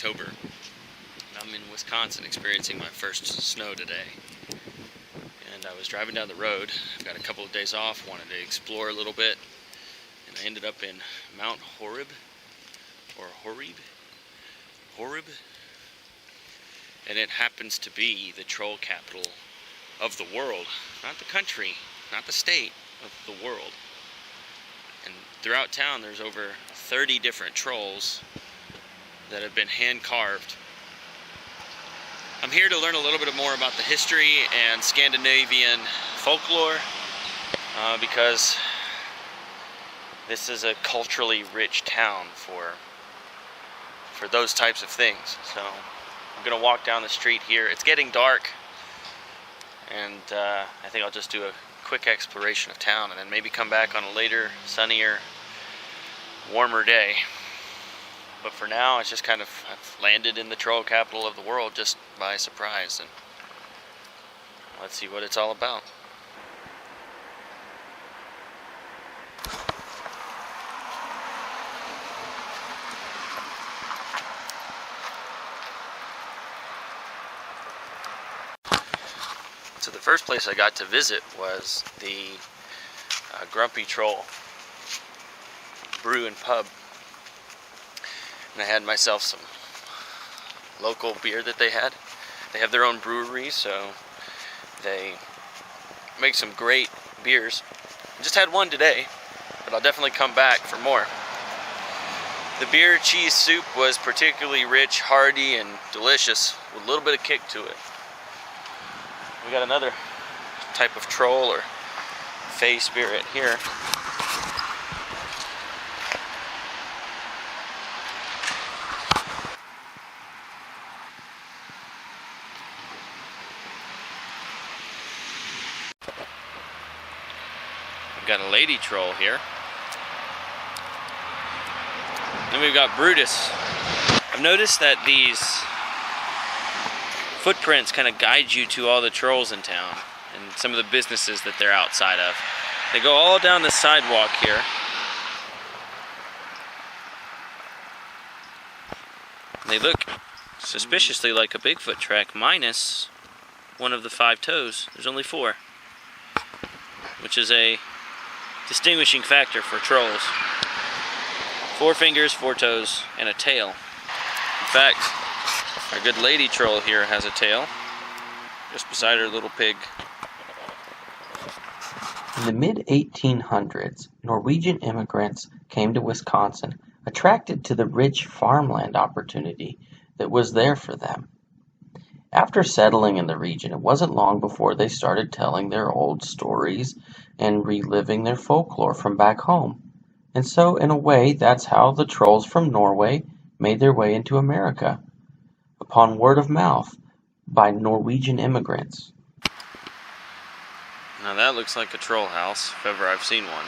October. I'm in Wisconsin experiencing my first snow today. And I was driving down the road. I've got a couple of days off, wanted to explore a little bit. And I ended up in Mount Horeb, or Horeb. And it happens to be the troll capital of the world. Not the country, not the state, of the world. And throughout town there's over 30 different trolls that have been hand carved. I'm here to learn a little bit more about the history and Scandinavian folklore because this is a culturally rich town for those types of things. So I'm gonna walk down the street here. It's getting dark, and I think I'll just do a quick exploration of town and then maybe come back on a later, sunnier, warmer day. But for now, it's just kind of, I've landed in the troll capital of the world just by surprise, and let's see what it's all about. So the first place I got to visit was the Grumpy Troll Brew and Pub. And I had myself some local beer that they had. They have their own brewery, so they make some great beers. I just had one today, but I'll definitely come back for more. The beer cheese soup was particularly rich, hearty, and delicious, with a little bit of kick to it. We got another type of troll or fey spirit here. We've got a lady troll here. Then we've got Brutus. I've noticed that these footprints kind of guide you to all the trolls in town and some of the businesses that they're outside of. They go all down the sidewalk here. They look suspiciously like a Bigfoot track, minus one of the 5 toes. There's only 4, which is a distinguishing factor for trolls. 4 fingers, 4 toes, and a tail. In fact, our good lady troll here has a tail, just beside her little pig. In the mid-1800s, Norwegian immigrants came to Wisconsin, attracted to the rich farmland opportunity that was there for them. After settling in the region, it wasn't long before they started telling their old stories and reliving their folklore from back home. And so, in a way, that's how the trolls from Norway made their way into America, upon word of mouth by Norwegian immigrants. Now that looks like a troll house, if ever I've seen one.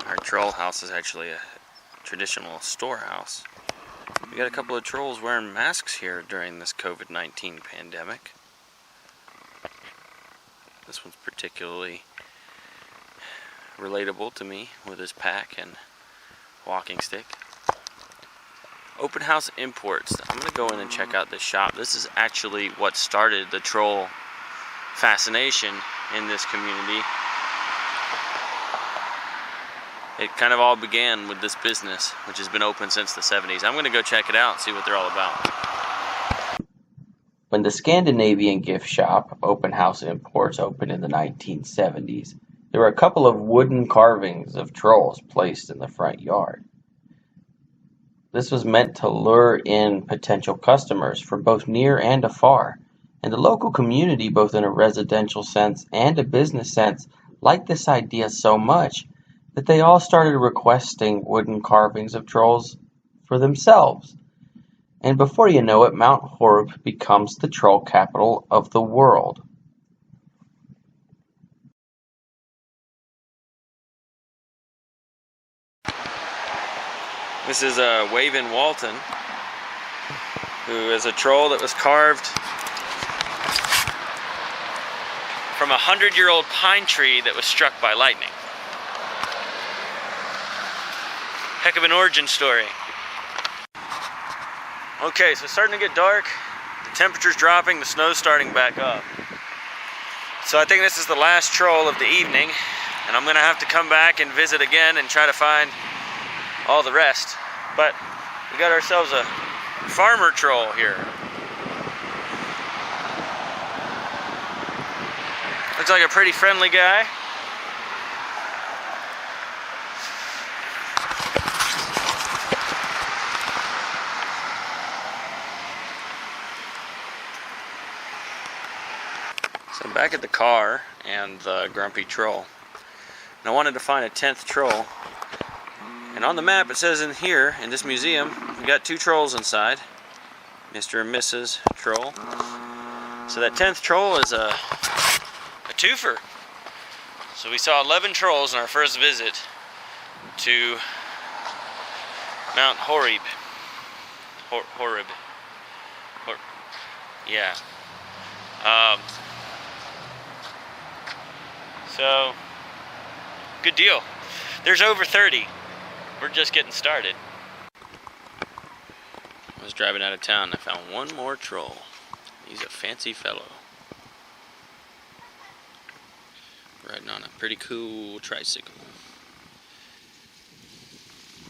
Our troll house is actually a traditional storehouse. We got a couple of trolls wearing masks here during this COVID-19 pandemic. This one's particularly relatable to me with his pack and walking stick. Open House Imports. I'm going to go in and check out this shop. This is actually what started the troll fascination in this community. It kind of all began with this business, which has been open since the 70s. I'm going to go check it out and see what they're all about. When the Scandinavian gift shop, Open House Imports, opened in the 1970s, there were a couple of wooden carvings of trolls placed in the front yard. This was meant to lure in potential customers from both near and afar, and the local community, both in a residential sense and a business sense, liked this idea so much that they all started requesting wooden carvings of trolls for themselves. And before you know it, Mount Horeb becomes the troll capital of the world. This is Wavin Walton, who is a troll that was carved from a 100-year-old pine tree that was struck by lightning. Heck of an origin story. Okay, so it's starting to get dark. The temperature's dropping, the snow's starting back up. So I think this is the last troll of the evening, and I'm gonna have to come back and visit again and try to find all the rest. But we got ourselves a farmer troll here. Looks like a pretty friendly guy. So I'm back at the car and the grumpy troll. And I wanted to find a 10th troll. And on the map it says in here, in this museum, we got 2 trolls inside. Mr. and Mrs. Troll. So that 10th troll is a twofer. So we saw 11 trolls in our first visit to Mount Horeb. Horeb. Yeah. So, good deal. There's over 30. We're just getting started. I was driving out of town and I found one more troll. He's a fancy fellow. Riding on a pretty cool tricycle.